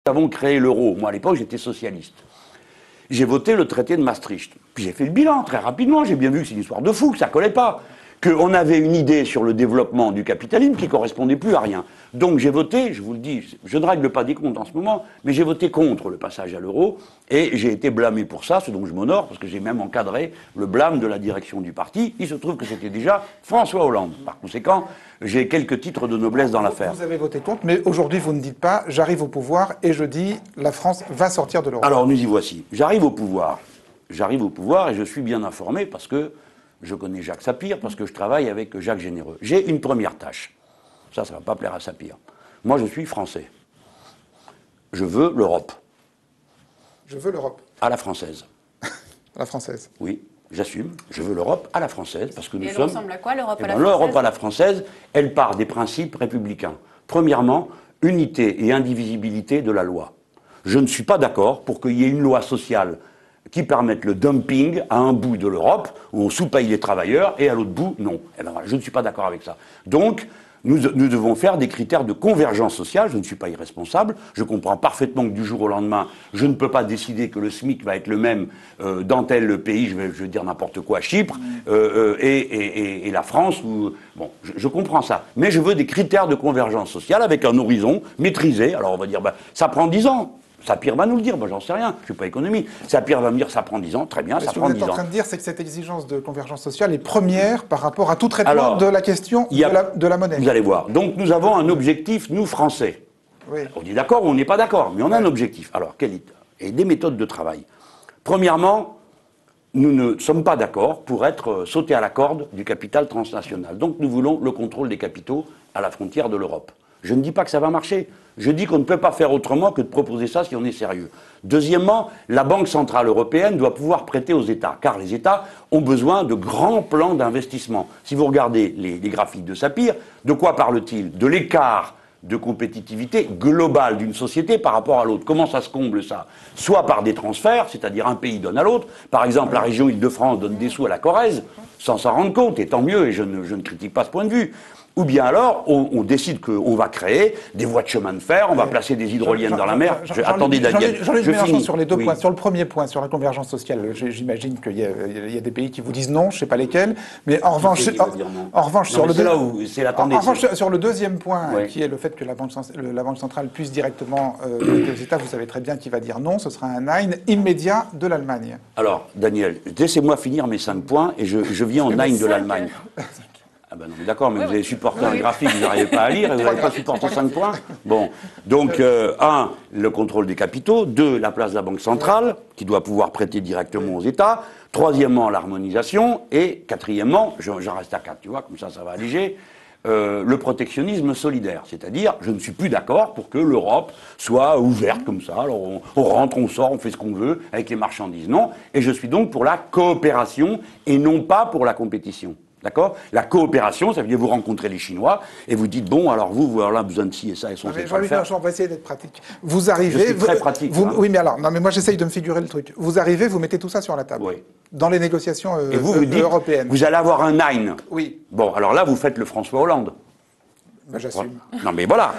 Nous avons créé l'euro. Moi, à l'époque, j'étais socialiste. J'ai voté le traité de Maastricht. Puis j'ai fait le bilan très rapidement. J'ai bien vu que c'est une histoire de fou, que ça ne collait pas. Qu'on avait une idée sur le développement du capitalisme qui ne correspondait plus à rien. Donc j'ai voté, je vous le dis, je ne règle pas des comptes en ce moment, mais j'ai voté contre le passage à l'euro et j'ai été blâmé pour ça, ce dont je m'honore, parce que j'ai même encadré le blâme de la direction du parti. Il se trouve que c'était déjà François Hollande. Par conséquent, j'ai quelques titres de noblesse dans l'affaire. Vous avez voté contre, mais aujourd'hui vous ne dites pas « j'arrive au pouvoir et je dis la France va sortir de l'euro ». Alors nous y voici. J'arrive au pouvoir. J'arrive au pouvoir et je suis bien informé parce que je connais Jacques Sapir, parce que je travaille avec Jacques Généreux. J'ai une première tâche. Ça ne va pas plaire à Sapir. Moi, je suis français. Je veux l'Europe. Je veux l'Europe. À la française. À la française. Oui, j'assume. Je veux l'Europe à la française, parce que nous sommes... Elle ressemble à quoi, l'Europe à la française ? L'Europe à la française, elle part des principes républicains. Premièrement, unité et indivisibilité de la loi. Je ne suis pas d'accord pour qu'il y ait une loi sociale qui permettent le dumping à un bout de l'Europe, où on sous-paye les travailleurs, et à l'autre bout, non. Eh ben, je ne suis pas d'accord avec ça. Donc, nous devons faire des critères de convergence sociale. Je ne suis pas irresponsable. Je comprends parfaitement que du jour au lendemain, je ne peux pas décider que le SMIC va être le même dans tel pays, je vais dire n'importe quoi, Chypre, et la France. Bon, je comprends ça. Mais je veux des critères de convergence sociale avec un horizon maîtrisé. Alors on va dire, ça prend 10 ans. Sapir va nous le dire, moi j'en sais rien, je ne suis pas économie. Sapir va me dire ça prend 10 ans, très bien, ça prend 10 ans. Ce que vous êtes en train de dire, c'est que cette exigence de convergence sociale est première par rapport à tout traitement de la question de la monnaie. Vous allez voir. Donc nous avons un objectif, nous Français. Oui. On dit d'accord ou on n'est pas d'accord, mais on a un objectif. Alors, et des méthodes de travail. Premièrement, nous ne sommes pas d'accord pour être sautés à la corde du capital transnational. Donc nous voulons le contrôle des capitaux à la frontière de l'Europe. Je ne dis pas que ça va marcher. Je dis qu'on ne peut pas faire autrement que de proposer ça si on est sérieux. Deuxièmement, la Banque centrale européenne doit pouvoir prêter aux États, car les États ont besoin de grands plans d'investissement. Si vous regardez les graphiques de Sapir, de quoi parle-t-il? De l'écart de compétitivité globale d'une société par rapport à l'autre. Comment ça se comble, ça? Soit par des transferts, c'est-à-dire un pays donne à l'autre. Par exemple, la région Île-de-France donne des sous à la Corrèze, sans s'en rendre compte, et tant mieux, et je ne critique pas ce point de vue. Ou bien alors, on décide qu'on va créer des voies de chemin de fer, on va placer des hydroliennes dans la mer. Attendez, Daniel, je finis sur les deux points. Sur le premier point, sur la convergence sociale, j'imagine qu'il y a des pays qui vous disent non, je ne sais pas lesquels, mais en revanche, sur le deuxième point, qui est le fait que la Banque centrale puisse directement prêter aux États, vous savez très bien qui va dire non, ce sera un nein immédiat de l'Allemagne. Alors, Daniel, laissez-moi finir mes 5 points et je viens au nein de l'Allemagne. Ah ben non, d'accord, mais vous avez supporté un graphique, vous n'arrivez pas à lire, et vous n'avez pas supporté 5 points. Bon, donc, 1, le contrôle des capitaux, 2, la place de la Banque centrale, qui doit pouvoir prêter directement aux États, 3e, l'harmonisation, et 4e, j'en reste à 4, tu vois, comme ça va alléger, le protectionnisme solidaire, c'est-à-dire, je ne suis plus d'accord pour que l'Europe soit ouverte comme ça, alors on rentre, on sort, on fait ce qu'on veut, avec les marchandises, non, et je suis donc pour la coopération, et non pas pour la compétition. D'accord? La coopération, ça veut dire vous rencontrez les Chinois et vous dites bon, alors vous avez besoin de ci et ça, et son on va essayer d'être pratique. Vous arrivez. Je suis très pratique. Oui, mais alors, non, mais moi j'essaye de me figurer le truc. Vous arrivez, vous mettez tout ça sur la table. Oui. Dans les négociations européennes. Vous allez avoir un nein. Oui. Bon, alors là, vous faites le François Hollande. Ben, j'assume. Non mais voilà,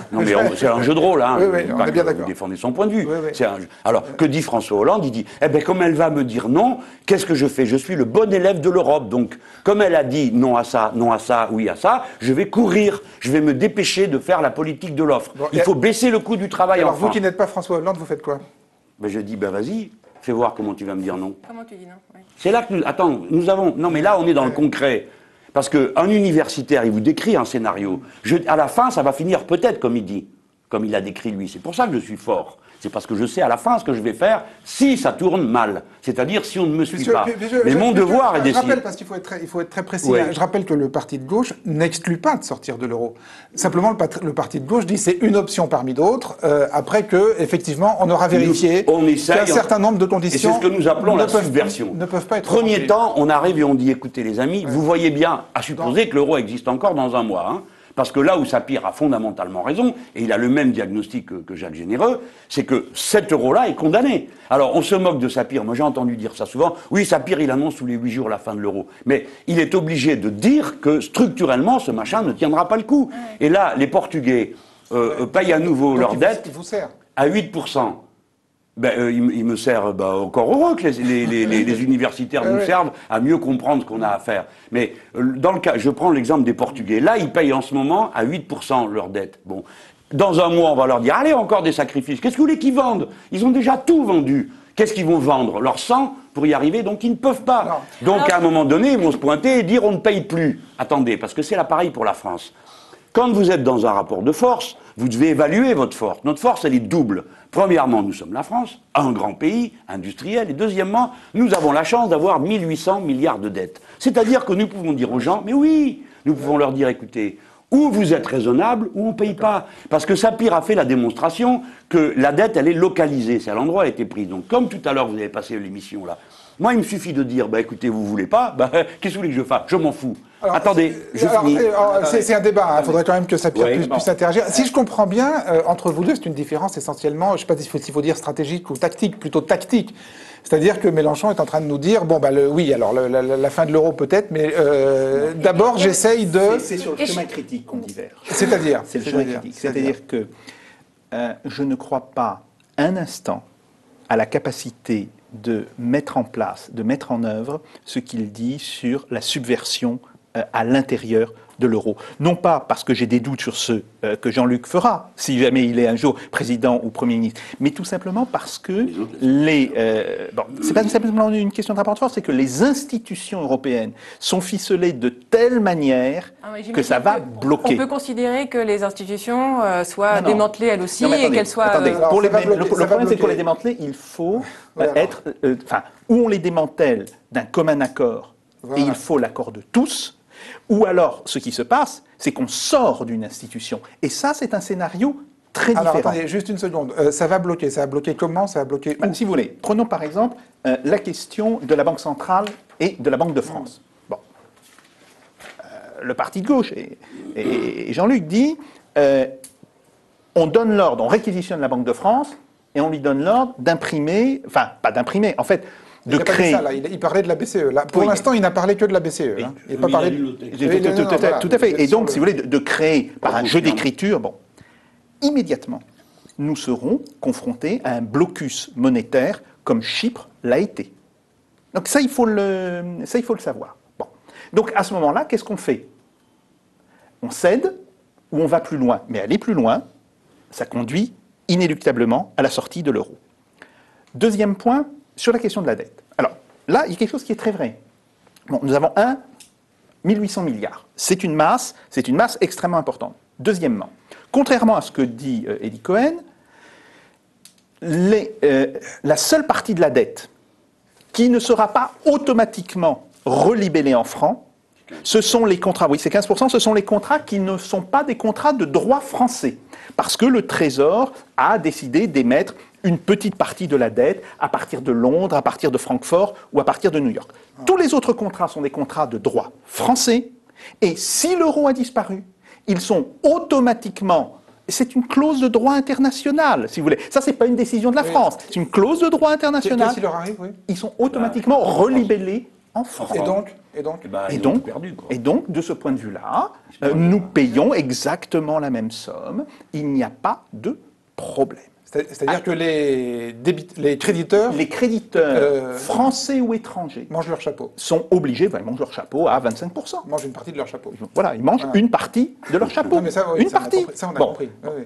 c'est un jeu de rôle, hein. Oui, on est bien d'accord. Vous défendez son point de vue. Oui. Alors, que dit François Hollande? Il dit, comme elle va me dire non, qu'est-ce que je fais? Je suis le bon élève de l'Europe, donc, comme elle a dit non à ça, oui à ça, je vais courir, je vais me dépêcher de faire la politique de l'offre. Bon, il faut baisser le coût du travail en France. Alors vous qui n'êtes pas François Hollande, vous faites quoi? Je dis, vas-y, fais voir comment tu vas me dire non. Comment tu dis non? Oui. C'est là que nous avons... Non mais là, on est dans le concret. Parce qu'un universitaire, il vous décrit un scénario. À la fin, ça va finir peut-être comme il dit, comme il a décrit lui. C'est pour ça que je suis fort. C'est parce que je sais à la fin ce que je vais faire si ça tourne mal. C'est-à-dire si on ne me suit pas. Mais mon devoir est d'essayer. Je rappelle, parce qu'il faut être très précis. Oui. Je rappelle que le parti de gauche n'exclut pas de sortir de l'euro. Simplement, le parti de gauche dit c'est une option parmi d'autres, après que, effectivement, on aura vérifié qu'un certain nombre de conditions. Et c'est ce que nous appelons la subversion. Ne peuvent pas être. Premier temps, on arrive et on dit écoutez les amis, vous voyez bien, à supposer que l'euro existe encore dans un mois, hein. Parce que là où Sapir a fondamentalement raison, et il a le même diagnostic que Jacques Généreux, c'est que cet euro-là est condamné. Alors on se moque de Sapir, moi j'ai entendu dire ça souvent, oui Sapir il annonce tous les 8 jours la fin de l'euro, mais il est obligé de dire que structurellement ce machin ne tiendra pas le coup. Et là les Portugais payent à nouveau leurs dettes. Il vous sert. à 8%. Il me sert encore heureux que les universitaires nous servent à mieux comprendre ce qu'on a à faire. Mais dans le cas, je prends l'exemple des Portugais. Là, ils payent en ce moment à 8% leur dette. Bon, dans un mois, on va leur dire, allez, encore des sacrifices. Qu'est-ce que vous voulez qu'ils vendent? Ils ont déjà tout vendu. Qu'est-ce qu'ils vont vendre? Leur sang pour y arriver, donc ils ne peuvent pas. Non. Donc à un moment donné, ils vont se pointer et dire, on ne paye plus. Attendez, parce que c'est là pareil pour la France. Quand vous êtes dans un rapport de force, vous devez évaluer votre force. Notre force, elle est double. Premièrement, nous sommes la France, un grand pays industriel. Et deuxièmement, nous avons la chance d'avoir 1800 milliards de dettes. C'est-à-dire que nous pouvons dire aux gens, mais oui, nous pouvons leur dire, écoutez, ou vous êtes raisonnable, ou on ne paye pas. Parce que Sapir a fait la démonstration que la dette, elle est localisée. C'est à l'endroit où elle a été prise. Donc, comme tout à l'heure, vous avez passé l'émission là, moi, il me suffit de dire, écoutez, vous voulez pas, qu'est-ce que vous voulez que je fasse? Je m'en fous. Alors, attendez, je finis. C'est un débat, il faudrait quand même que Sapir puisse interagir. Si je comprends bien, entre vous deux, c'est une différence essentiellement, je ne sais pas s'il faut dire stratégique ou tactique, plutôt tactique. C'est-à-dire que Mélenchon est en train de nous dire, oui, alors la fin de l'euro peut-être, mais d'abord j'essaye de... C'est sur le chemin critique qu'on diverge. C'est-à-dire C'est le chemin critique. C'est-à-dire que je ne crois pas un instant à la capacité de mettre en place, de mettre en œuvre ce qu'il dit sur la subversion à l'intérieur de l'euro. Non pas parce que j'ai des doutes sur ce que Jean-Luc fera, si jamais il est un jour président ou Premier ministre, mais tout simplement parce que c'est pas simplement une question de rapport de force, c'est que les institutions européennes sont ficelées de telle manière que ça va bloquer. On peut considérer que les institutions soient démantelées elles aussi et qu'elles soient... Attendez, le problème c'est que pour les démanteler, il faut être... où on les démantèle d'un commun accord, et il faut l'accord de tous. Ou alors, ce qui se passe, c'est qu'on sort d'une institution. Et ça, c'est un scénario très différent. Alors, attendez, juste une seconde. Ça va bloquer. Ça va bloquer comment? Ça va bloquer où? Si vous voulez, prenons par exemple la question de la Banque centrale et de la Banque de France. Bon. Le parti de gauche et Jean-Luc dit on donne l'ordre, on réquisitionne la Banque de France et on lui donne l'ordre d'imprimer, enfin, pas d'imprimer, en fait, de créer. Ça, là. Il parlait de la BCE. Là. Pour l'instant, il n'a parlé que de la BCE. Hein. Il n'a pas parlé de... Tout à fait. Et donc, si vous voulez, de créer par un jeu d'écriture, immédiatement, nous serons confrontés à un blocus monétaire comme Chypre l'a été. Donc ça, il faut le savoir. Bon. Donc à ce moment-là, qu'est-ce qu'on fait? On cède ou on va plus loin? Mais aller plus loin, ça conduit inéluctablement à la sortie de l'euro. Deuxième point, sur la question de la dette. Alors, là, il y a quelque chose qui est très vrai. Bon, nous avons 1800 milliards. C'est une masse extrêmement importante. Deuxièmement, contrairement à ce que dit Eddie Cohen, la seule partie de la dette qui ne sera pas automatiquement relibellée en francs, ce sont les contrats, oui c'est 15%, ce sont les contrats qui ne sont pas des contrats de droit français. Parce que le Trésor a décidé d'émettre une petite partie de la dette à partir de Londres, à partir de Francfort ou à partir de New York. Tous les autres contrats sont des contrats de droit français, et si l'euro a disparu, ils sont automatiquement... C'est une clause de droit international, si vous voulez. Ça, c'est pas une décision de la France, c'est une clause de droit international. Qu'est-ce qui leur arrive, oui. Ils sont automatiquement relibellés en France. Et donc, de ce point de vue-là, nous payons exactement la même somme. Il n'y a pas de problème. C'est-à-dire que les créditeurs... Les créditeurs français ou étrangers... mangent leur chapeau. Sont obligés, ils mangent leur chapeau à 25%. Ils mangent une partie de leur chapeau. Voilà, ils mangent une partie de leur chapeau. Non, mais ça, oui, une partie. Ça, on a compris. Oui.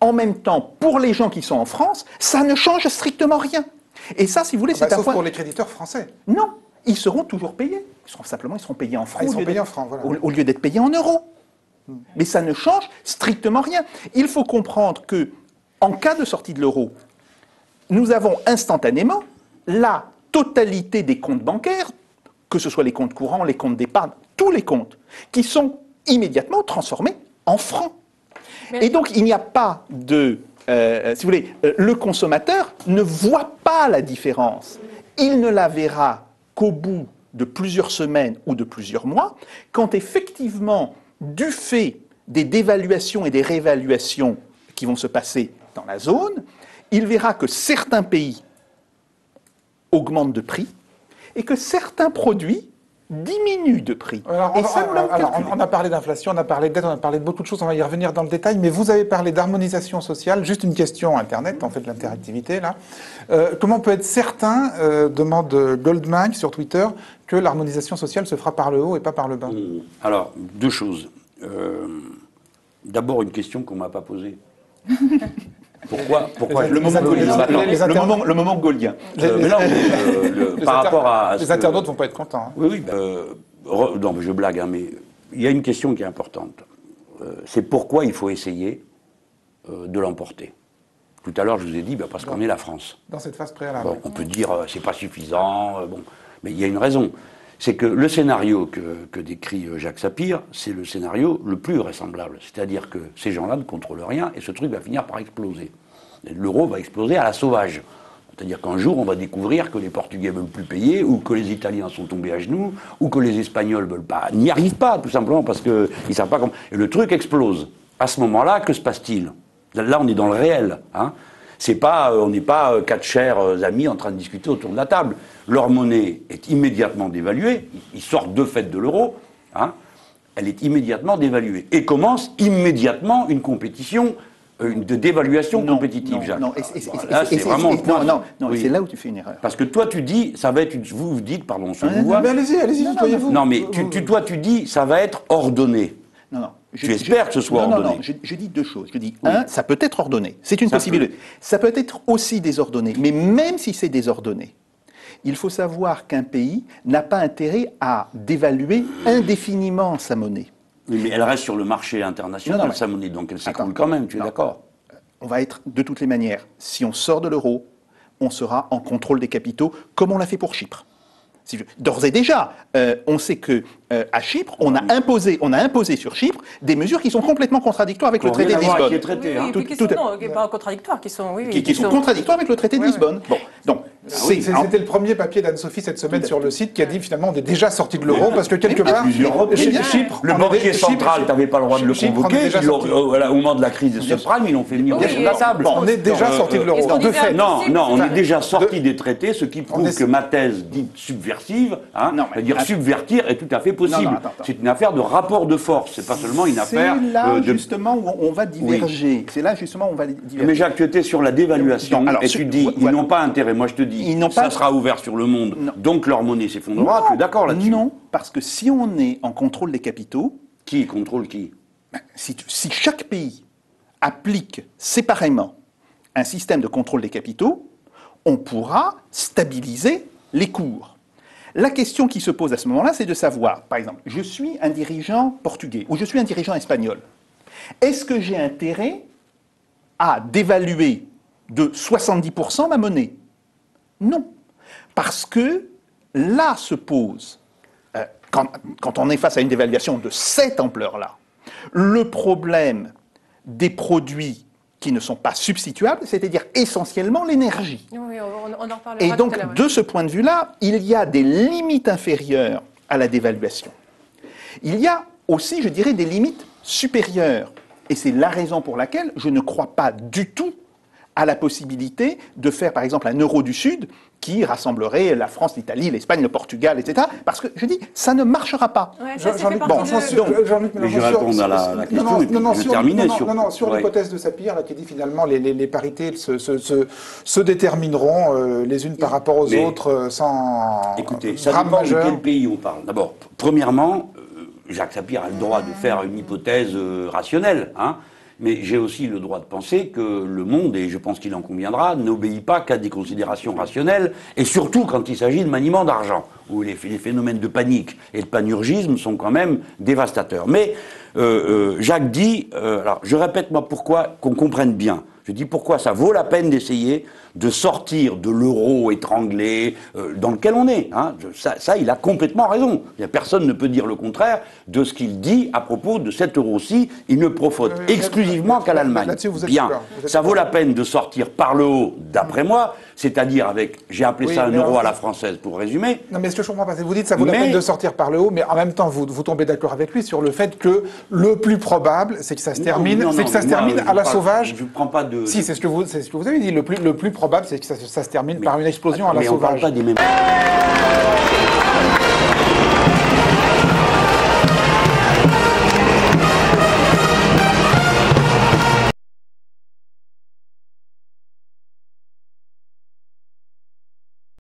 En même temps, pour les gens qui sont en France, ça ne change strictement rien. Et ça, si vous voulez, c'est un sauf point... pour les créditeurs français. Non, ils seront toujours payés. Ils seront payés en francs. Ils seront payés en francs, voilà. Au lieu d'être payés en euros. Mais ça ne change strictement rien. Il faut comprendre que, en cas de sortie de l'euro, nous avons instantanément la totalité des comptes bancaires, que ce soit les comptes courants, les comptes d'épargne, tous les comptes, qui sont immédiatement transformés en francs. Et donc, il n'y a pas de... si vous voulez, le consommateur ne voit pas la différence. Il ne la verra qu'au bout de plusieurs semaines ou de plusieurs mois, quand effectivement, du fait des dévaluations et des réévaluations qui vont se passer dans la zone, il verra que certains pays augmentent de prix et que certains produits diminue de prix. Alors, on a parlé d'inflation, on a parlé de dette, on a parlé de beaucoup de choses, on va y revenir dans le détail, mais vous avez parlé d'harmonisation sociale. Juste une question Internet, en fait, de l'interactivité, là. Comment on peut être certain, demande Goldman sur Twitter, que l'harmonisation sociale se fera par le haut et pas par le bas? Alors, deux choses. D'abord, une question qu'on ne m'a pas posée. Pourquoi le moment gaulien. Par rapport à les internautes ne vont pas être contents. Hein. Oui, non, je blague, hein, mais il y a une question qui est importante. C'est pourquoi il faut essayer de l'emporter. Tout à l'heure, je vous ai dit, parce qu'on est la France. Dans cette phase préalable. Bon, on peut dire, c'est pas suffisant, mais il y a une raison. C'est que le scénario que décrit Jacques Sapir, c'est le scénario le plus vraisemblable. C'est-à-dire que ces gens-là ne contrôlent rien et ce truc va finir par exploser. L'euro va exploser à la sauvage. C'est-à-dire qu'un jour, on va découvrir que les Portugais ne veulent plus payer, ou que les Italiens sont tombés à genoux, ou que les Espagnols n'y arrivent pas, tout simplement, parce qu'ils ne savent pas comment. Et le truc explose. À ce moment-là, que se passe-t-il? Là, on est dans le réel. Hein. On n'est pas quatre chers amis en train de discuter autour de la table. Leur monnaie est immédiatement dévaluée. Ils sortent de fait de l'euro. Hein. Elle est immédiatement dévaluée. Et commence immédiatement une compétition de dévaluation compétitive, Jacques. C'est vraiment le point. Oui. C'est là où tu fais une erreur. Parce que toi, tu dis, ça va être vous dites, pardon, je vous vois. Mais allez-y, tutoyez-vous. Non, mais toi, tu dis, ça va être ordonné. Non. Tu espères que ce soit ordonné. Non, je dis deux choses. Je dis, ça peut être ordonné. C'est une possibilité. Ça peut être aussi désordonné. Mais même si c'est désordonné, il faut savoir qu'un pays n'a pas intérêt à dévaluer indéfiniment sa monnaie. Oui, mais elle reste sur le marché international, sa monnaie, donc elle s'écoule quand même, tu es d'accord? On va être, de toutes les manières, si on sort de l'euro, on sera en contrôle des capitaux, comme on l'a fait pour Chypre. D'ores et déjà, on sait que à Chypre, on a imposé sur Chypre des mesures qui sont complètement contradictoires avec le traité de Lisbonne. Pas contradictoires, qui sont contradictoires avec le traité de Lisbonne. Bon, donc c'était le premier papier d'Anne-Sophie cette semaine sur le site qui a dit finalement on est déjà sorti de l'euro parce que quelque part Chypre, le banquier central, tu n'avais pas le droit de le convoquer. Au moment de la crise de subprime, ils l'ont fait venir sur la table. On est déjà sorti de l'euro. De fait, non, on est déjà sorti des traités, ce qui prouve que ma thèse dite subversive, c'est-à-dire subvertir, est tout à fait possible. C'est une affaire de rapport de force, c'est pas seulement une affaire C'est là justement où on va diverger. C'est là justement où on va diverger. Mais Jacques, tu étais sur la dévaluation et tu dis ils n'ont pas intérêt. Moi je te dis ça sera ouvert sur le monde, donc leur monnaie s'effondrera. Tu es d'accord là-dessus? Non, parce que si on est en contrôle des capitaux, qui contrôle qui? Si chaque pays applique séparément un système de contrôle des capitaux, on pourra stabiliser les cours. La question qui se pose à ce moment-là, c'est de savoir, par exemple, je suis un dirigeant portugais ou je suis un dirigeant espagnol. Est-ce que j'ai intérêt à dévaluer de 70% ma monnaie? Non. Parce que là se pose, quand on est face à une dévaluation de cette ampleur-là, le problème des produits qui ne sont pas substituables, c'est-à-dire essentiellement l'énergie. Oui, on en reparlera. Et donc, de ce point de vue-là, il y a des limites inférieures à la dévaluation. Il y a aussi, je dirais, des limites supérieures. Et c'est la raison pour laquelle je ne crois pas du tout à la possibilité de faire, par exemple, un euro du Sud qui rassemblerait la France, l'Italie, l'Espagne, le Portugal, etc. Parce que, je dis, ça ne marchera pas. Ouais, Jean-Luc, je vais répondre à la question et puis je terminer sur l'hypothèse de Sapir, là, qui dit finalement les parités se détermineront les unes par rapport aux autres sans Écoutez, ça dépend de quel pays on parle. D'abord, premièrement, Jacques Sapir a le droit de faire une hypothèse rationnelle, hein. Mais j'ai aussi le droit de penser que le monde, et je pense qu'il en conviendra, n'obéit pas qu'à des considérations rationnelles, et surtout quand il s'agit de maniement d'argent, où les phénomènes de panique et de panurgisme sont quand même dévastateurs. Mais Jacques dit, alors je répète moi pourquoi, qu'on comprenne bien, je dis pourquoi ça vaut la peine d'essayer de sortir de l'euro étranglé dans lequel on est. Hein. Ça, il a complètement raison. Personne ne peut dire le contraire de ce qu'il dit à propos de cet euro-ci. Il ne profite exclusivement qu'à l'Allemagne. Bien, ça vaut la peine de sortir par le haut, d'après moi, c'est-à-dire avec, j'ai appelé ça un euro à la française pour résumer. Non mais ce que je comprends pas, c'est que vous dites ça vaut la peine de sortir par le haut, mais en même temps vous tombez d'accord avec lui sur le fait que le plus probable, c'est que ça se termine, à la sauvage. Je ne prends pas de... Si, c'est ce que vous avez dit. Le plus probable, c'est que ça se termine par une explosion à la sauvage. On parle pas des mêmes...